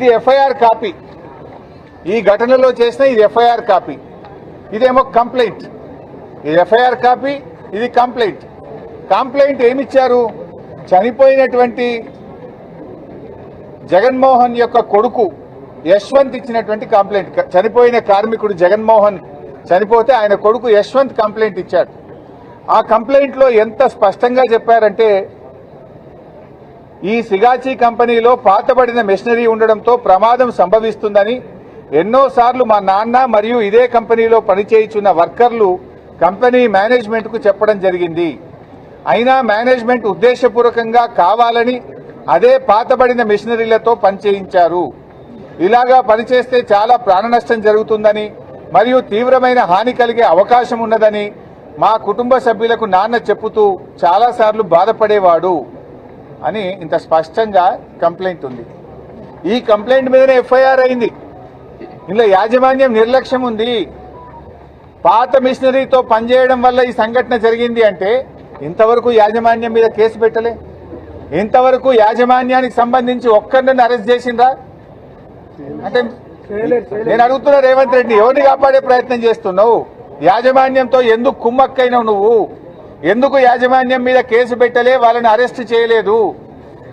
ఇది FIR copy. ఈ ఘటనలో చేసిన ఇది ఎఫ్ఐఆర్ కాపీ, ఇదేమో కంప్లైంట్. ఇది ఎఫ్ఐఆర్ కాపీ, ఇది కంప్లైంట్. కంప్లైంట్ ఏమిచ్చారు? చనిపోయినటువంటి జగన్మోహన్ యొక్క కొడుకు యశ్వంత్ ఇచ్చినటువంటి కంప్లైంట్. చనిపోయిన కార్మికుడు జగన్మోహన్ చనిపోతే ఆయన కొడుకు యశ్వంత్ కంప్లైంట్ ఇచ్చాడు. ఆ కంప్లైంట్ లో ఎంత స్పష్టంగా చెప్పారంటే, ఈ సిగాచి కంపెనీలో పాతబడిన మెషినరీ ఉండడంతో ప్రమాదం సంభవిస్తుందని ఎన్నోసార్లు మా నాన్న మరియు ఇదే కంపెనీలో పనిచేయుచున్న వర్కర్లు కంపెనీ మేనేజ్మెంట్ కు చెప్పడం జరిగింది. అయినా మేనేజ్మెంట్ ఉద్దేశపూర్వకంగా కావాలని అదే పాతబడిన మెషినరీలతో పనిచేయించారు. ఇలాగా పనిచేస్తే చాలా ప్రాణ నష్టం జరుగుతుందని మరియు తీవ్రమైన హాని కలిగే అవకాశం ఉన్నదని మా కుటుంబ సభ్యులకు నాన్న చెప్పుతూ చాలాసార్లు బాధపడేవాడు అని ఇంత స్పష్టంగా కంప్లైంట్ ఉంది. ఈ కంప్లైంట్ మీదనే ఎఫ్ఐఆర్ అయింది. ఇందులో యాజమాన్యం నిర్లక్ష్యం ఉంది. పాత మిషనరీతో పనిచేయడం వల్ల ఈ సంఘటన జరిగింది అంటే ఇంతవరకు యాజమాన్యం మీద కేసు పెట్టలే. ఇంతవరకు యాజమాన్యానికి సంబంధించి ఒక్కరిని అరెస్ట్ చేసిండ్రా అంటే నేను అడుగుతున్నా, రేవంత్ రెడ్డి ఎవరిని కాపాడే ప్రయత్నం చేస్తున్నావు? యాజమాన్యంతో ఎందుకు కుమ్మక్కైనావు నువ్వు? ఎందుకు యాజమాన్యం మీద కేసు పెట్టలే, వాళ్ళని అరెస్ట్ చేయలేదు?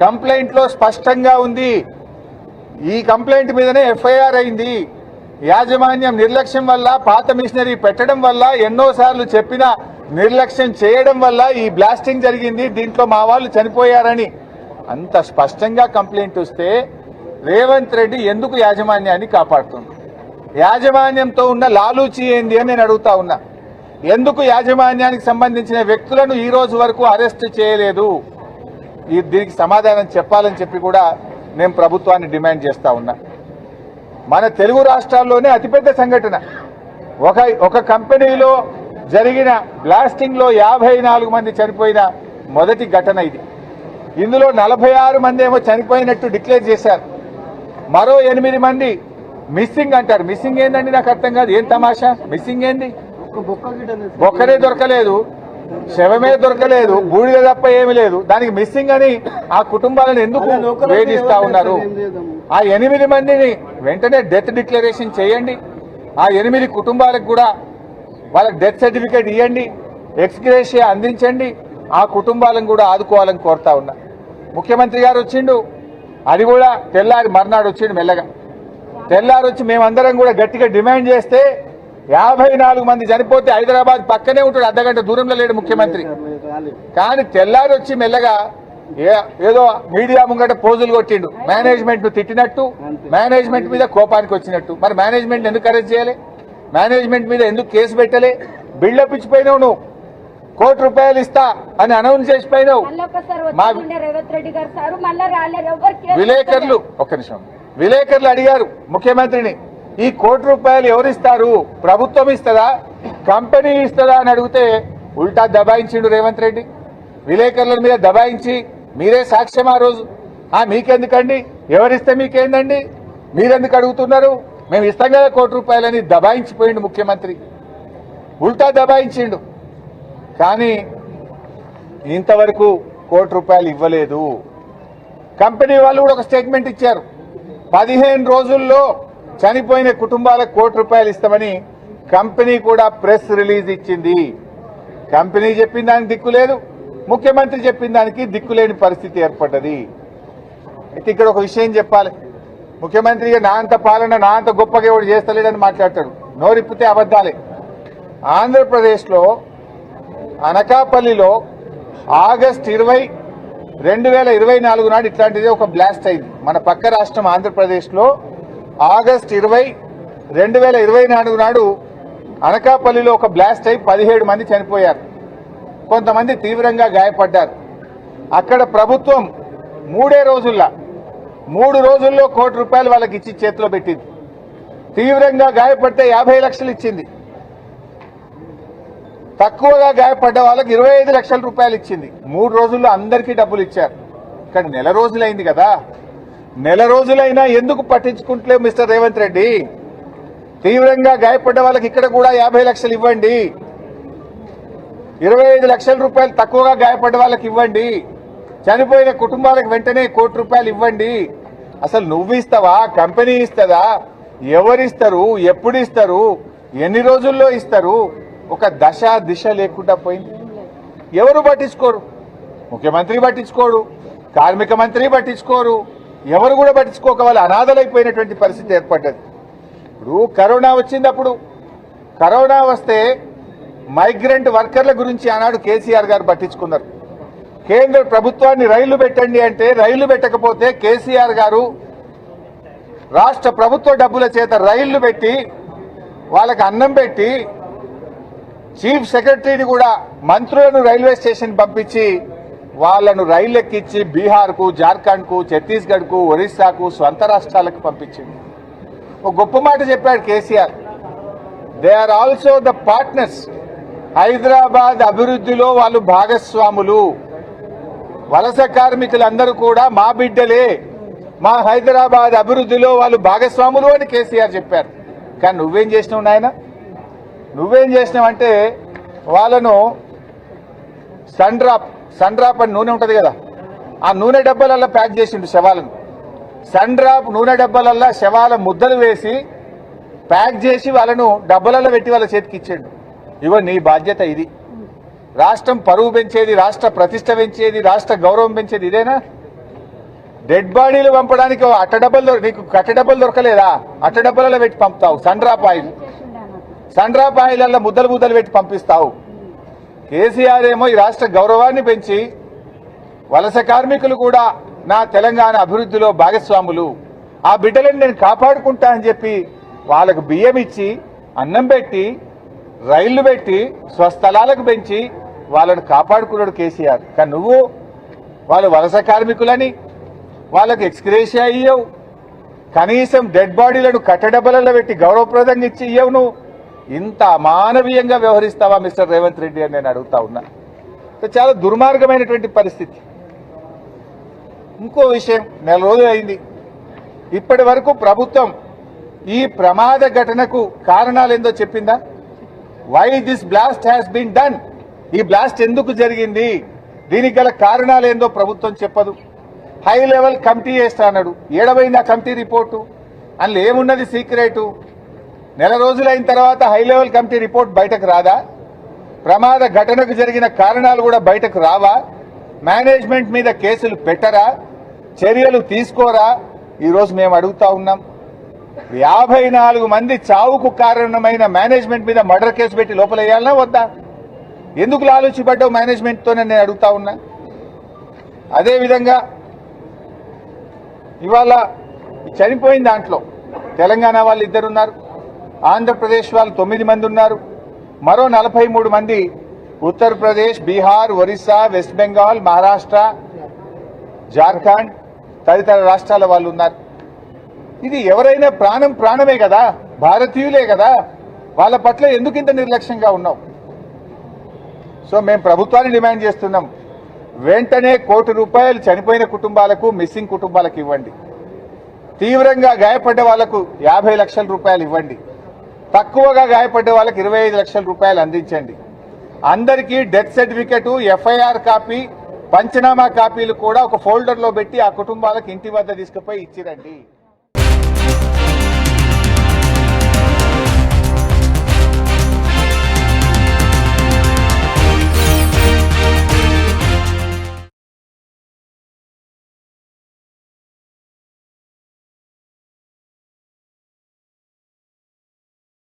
కంప్లైంట్ లో స్పష్టంగా ఉంది. ఈ కంప్లైంట్ మీదనే ఎఫ్ఐఆర్ అయింది. యాజమాన్యం నిర్లక్ష్యం వల్ల, పాత మిషనరీ పెట్టడం వల్ల, ఎన్నోసార్లు చెప్పిన నిర్లక్ష్యం చేయడం వల్ల ఈ బ్లాస్టింగ్ జరిగింది, దీంట్లో మా వాళ్ళు చనిపోయారని అంత స్పష్టంగా కంప్లైంట్ వస్తే రేవంత్ రెడ్డి ఎందుకు యాజమాన్యాన్ని కాపాడుతుంది? యాజమాన్యంతో ఉన్న లాలూచి ఏంది అని నేను అడుగుతా ఉన్నా. ఎందుకు యాజమాన్యానికి సంబంధించిన వ్యక్తులను ఈ రోజు వరకు అరెస్ట్ చేయలేదు? దీనికి సమాధానం చెప్పాలని చెప్పి కూడా నేను ప్రభుత్వాన్ని డిమాండ్ చేస్తా ఉన్నా. మన తెలుగు రాష్ట్రాల్లోనే అతిపెద్ద సంఘటన, ఒక కంపెనీలో జరిగిన బ్లాస్టింగ్ లో 54 మంది చనిపోయిన మొదటి ఘటన ఇది. ఇందులో 46 మంది ఏమో చనిపోయినట్టు డిక్లేర్ చేశారు. మరో 8 మంది మిస్సింగ్ అంటారు. మిస్సింగ్ ఏందండి? నాకు అర్థం కాదు. ఏం తమాషా? మిస్సింగ్ ఏంది? బొక్కనే దొరకలేదు, శవమే దొరకలేదు, బూడిద తప్ప ఏమీ లేదు. దానికి మిస్సింగ్ అని ఆ కుటుంబాలను ఎందుకు వేధిస్తా ఉన్నారు? ఆ 8 మందిని వెంటనే డెత్ డిక్లరేషన్ చేయండి. ఆ 8 కుటుంబాలకు కూడా వాళ్ళకి డెత్ సర్టిఫికేట్ ఇవ్వండి, ఎక్స్గ్రేషియా అందించండి. ఆ కుటుంబాలను కూడా ఆదుకోవాలని కోరుతా ఉన్నా. ముఖ్యమంత్రి గారు వచ్చిండు, అది కూడా తెల్లారి మర్నాడు వచ్చిండు. మెల్లగా తెల్లారి వచ్చి మేమందరం కూడా గట్టిగా డిమాండ్ చేస్తే 54 మంది చనిపోతే హైదరాబాద్ పక్కనే ఉంటాడు, అర్ధగంట దూరంలో లేడు ముఖ్యమంత్రి. కానీ తెల్లారి వచ్చి మెల్లగా ఏదో మీడియా ముంగట పోజులు కొట్టిండు, మేనేజ్మెంట్ తిట్టినట్టు, మేనేజ్మెంట్ మీద కోపానికి వచ్చినట్టు. మరి మేనేజ్మెంట్ ఎందుకు అరెస్ట్ చేయాలి? మేనేజ్మెంట్ మీద ఎందుకు కేసు పెట్టలే? బిల్డప్ ఇచ్చిపోయినావు నువ్వు, ₹1 ఇస్తా అని అనౌన్స్ చేసిపోయినావు. విలేకరులు ఒక్క నిమిషం, విలేకరులు అడిగారు ముఖ్యమంత్రిని, ఈ ₹1 ఎవరిస్తారు? ప్రభుత్వం ఇస్తుందా, కంపెనీ ఇస్తుందా అని అడిగితే ఉల్టా దబాయించిండు రేవంత్ రెడ్డి. విలేకరుల మీద దబాయించి మీరే సాక్ష్యం ఆ రోజు. మీకెందుకండి, ఎవరిస్తే మీకేందండి, మీరెందుకు అడుగుతున్నారు, మేము ఇస్తాం కదా ₹1 అని దబాయించిపోయిండు ముఖ్యమంత్రి. ఉల్టా దబాయించిండు. కానీ ఇంతవరకు ₹1 ఇవ్వలేదు. కంపెనీ వాళ్ళు కూడా ఒక స్టేట్మెంట్ ఇచ్చారు, 15 రోజుల్లో చనిపోయిన కుటుంబాలకు ₹1 ఇస్తామని కంపెనీ కూడా ప్రెస్ రిలీజ్ ఇచ్చింది. కంపెనీ చెప్పిన దానికి దిక్కు లేదు, ముఖ్యమంత్రి చెప్పిన దానికి దిక్కులేని పరిస్థితి ఏర్పడ్డది. అయితే ఇక్కడ ఒక విషయం చెప్పాలి. ముఖ్యమంత్రిగా నా అంత పాలన, నా అంత గొప్పగా ఎవడు చేస్తలేడని మాట్లాడతాడు, నోరిప్పితే అబద్దాలే. ఆంధ్రప్రదేశ్లో అనకాపల్లిలో ఆగస్టు 20, 2024 నాడు ఇట్లాంటిదే ఒక బ్లాస్ట్ అయింది. మన పక్క రాష్ట్రం ఆంధ్రప్రదేశ్లో ఆగస్టు 20, 2024 నాడు అనకాపల్లిలో ఒక బ్లాస్ట్ అయి 17 మంది చనిపోయారు, కొంతమంది తీవ్రంగా గాయపడ్డారు. అక్కడ ప్రభుత్వం 3 రోజుల్లో ₹1 వాళ్ళకి ఇచ్చి చేతిలో పెట్టింది. తీవ్రంగా గాయపడితే 50 లక్షలు ఇచ్చింది. తక్కువగా గాయపడ్డ వాళ్ళకి ₹25 లక్షల ఇచ్చింది. 3 రోజుల్లో అందరికీ డబ్బులు ఇచ్చారు. ఇక్కడ నెల రోజులైంది కదా, నెల రోజులైనా ఎందుకు పట్టించుకుంటలేవు మిస్టర్ రేవంత్ రెడ్డి? తీవ్రంగా గాయపడ్డ వాళ్ళకి ఇక్కడ కూడా 50 లక్షలు ఇవ్వండి, ₹25 లక్షల తక్కువగా గాయపడ్డ వాళ్ళకి ఇవ్వండి, చనిపోయిన కుటుంబాలకు వెంటనే ₹1 ఇవ్వండి. అసలు నువ్వు ఇస్తావా, కంపెనీ ఇస్తుందా, ఎవరిస్తారు, ఎప్పుడు ఇస్తారు, ఎన్ని రోజుల్లో ఇస్తారు? ఒక దశ దిశ లేకుండా పోయింది. ఎవరు పట్టించుకోరు, ముఖ్యమంత్రి పట్టించుకోడు, కార్మిక మంత్రి పట్టించుకోరు, ఎవరు కూడా పట్టించుకోక వాళ్ళు అనాథలైపోయినటువంటి పరిస్థితి ఏర్పడ్డది. ఇప్పుడు కరోనా వచ్చిందప్పుడు, కరోనా వస్తే మైగ్రెంట్ వర్కర్ల గురించి ఆనాడు కేసీఆర్ గారు పట్టించుకున్నారు. కేంద్ర ప్రభుత్వాన్ని రైళ్లు పెట్టండి అంటే రైళ్లు పెట్టకపోతే కేసీఆర్ గారు రాష్ట్ర ప్రభుత్వ డబ్బుల చేత రైళ్లు పెట్టి వాళ్ళకి అన్నం పెట్టి చీఫ్ సెక్రటరీని కూడా మంత్రులను రైల్వే స్టేషన్ పంపించి వాళ్లను రైలు ఎక్కించి బీహార్కు, జార్ఖండ్కు, ఛత్తీస్గఢ్కు, ఒరిస్సాకు, స్వంత రాష్ట్రాలకు పంపించింది. ఒక గొప్ప మాట చెప్పాడు KCR, they are also the partners. Hyderabad అభివృద్ధిలో వాళ్ళు భాగస్వాములు. వలస కార్మికులందరూ కూడా మా బిడ్డలే, మా హైదరాబాద్ అభివృద్ధిలో వాళ్ళు భాగస్వాములు అని కేసీఆర్ చెప్పారు. కానీ నువ్వేం చేసినావు నాయన? నువ్వేం చేసినావంటే వాళ్ళను సన్ డ్రాప్ అని నూనె ఉంటుంది కదా, ఆ నూనె డబ్బాలల్లో ప్యాక్ చేసిండు శవాలను. సన్ డ్రాప్ నూనె డబ్బాలల్లో శవాల ముద్దలు వేసి ప్యాక్ చేసి వాళ్ళను డబ్బాలలో పెట్టి వాళ్ళ చేతికి ఇచ్చాడు. ఇగో నీ బాధ్యత ఇది. రాష్ట్రం పరువు పెంచేది, రాష్ట్ర ప్రతిష్ట పెంచేది, రాష్ట్ర గౌరవం పెంచేది ఇదేనా? డెడ్ బాడీలు పంపడానికి అట్టడబ్బలు, నీకు కట్టడబ్బలు దొరకలేదా? అట్టడబ్బలలో పెట్టి పంపుతావు. సన్ డ్రాప్ ఆయిల్ ముద్దలు పెట్టి పంపిస్తావు. కేసీఆర్ ఏమో ఈ రాష్ట్ర గౌరవాన్ని పెంచి వలస కార్మికులు కూడా నా తెలంగాణ అభివృద్ధిలో భాగస్వాములు, ఆ బిడ్డలను నేను కాపాడుకుంటా అని చెప్పి వాళ్ళకు బియ్యం ఇచ్చి, అన్నం పెట్టి, రైళ్లు పెట్టి, స్వస్థలాలకు పెంచి వాళ్ళను కాపాడుకున్నాడు కేసీఆర్. కానీ నువ్వు వాళ్ళు వలస కార్మికులని వాళ్ళకు ఎక్స్గ్రేషియా ఇయ్యవు, కనీసం డెడ్ బాడీలను కట్టడబ్బలలో పెట్టి గౌరవప్రదంగా ఇచ్చి ఇయ్యవు. నువ్వు ఇంత అమానవీయంగా వ్యవహరిస్తావా మిస్టర్ రేవంత్ రెడ్డి అని నేను అడుగుతా ఉన్నా. చాలా దుర్మార్గమైనటువంటి పరిస్థితి. ఇంకో విషయం, నెల రోజులు అయింది, ఇప్పటి వరకు ప్రభుత్వం ఈ ప్రమాద ఘటనకు కారణాలేందో చెప్పిందా? Why this blast has been done, ఈ బ్లాస్ట్ ఎందుకు జరిగింది, దీనికి గల కారణాలేందో ప్రభుత్వం చెప్పదు. హై లెవెల్ కమిటీ వేస్తా అన్నాడు, ఏడవైంది ఆ కమిటీ రిపోర్టు? అందులో ఏమున్నది సీక్రెటు? నెల రోజులైన తర్వాత హై లెవెల్ కమిటీ రిపోర్ట్ బయటకు రాదా? ప్రమాద ఘటనకు జరిగిన కారణాలు కూడా బయటకు రావా? మేనేజ్మెంట్ మీద కేసులు పెట్టరా? చర్యలు తీసుకోరా? ఈరోజు మేము అడుగుతా ఉన్నాం. 54 మంది చావుకు కారణమైన మేనేజ్మెంట్ మీద మర్డర్ కేసు పెట్టి లోపల వేయాలన్నా వద్దా? ఎందుకు లాలూచిపడ్డావు మేనేజ్మెంట్తోనే నేను అడుగుతా ఉన్నా. అదేవిధంగా ఇవాళ చనిపోయిన దాంట్లో తెలంగాణ వాళ్ళు 2 ఉన్నారు, ఆంధ్రప్రదేశ్ వాళ్ళు 9 మంది ఉన్నారు, మరో 43 మంది ఉత్తరప్రదేశ్, బీహార్, ఒరిస్సా, వెస్ట్ బెంగాల్, మహారాష్ట్ర, జార్ఖండ్ తదితర రాష్ట్రాల వాళ్ళు ఉన్నారు. ఇది ఎవరైనా ప్రాణం ప్రాణమే కదా, భారతీయులే కదా, వాళ్ళ పట్ల ఎందుకు ఇంత నిర్లక్ష్యంగా ఉన్నావు? సో మేము ప్రభుత్వాన్ని డిమాండ్ చేస్తున్నాం, వెంటనే ₹1 కోటి చనిపోయిన కుటుంబాలకు, మిస్సింగ్ కుటుంబాలకు ఇవ్వండి. తీవ్రంగా గాయపడ్డ వాళ్లకు ₹50 లక్షలు ఇవ్వండి. తక్కువగా గాయపడ్డ వాళ్ళకి ₹25 లక్షలు అందించండి. అందరికీ డెత్ సర్టిఫికెట్, ఎఫ్ఐఆర్ కాపీ, పంచనామా కాపీలు కూడా ఒక ఫోల్డర్లో పెట్టి ఆ కుటుంబాలకు ఇంటి వద్ద తీసుకుపోయి ఇచ్చిరండి.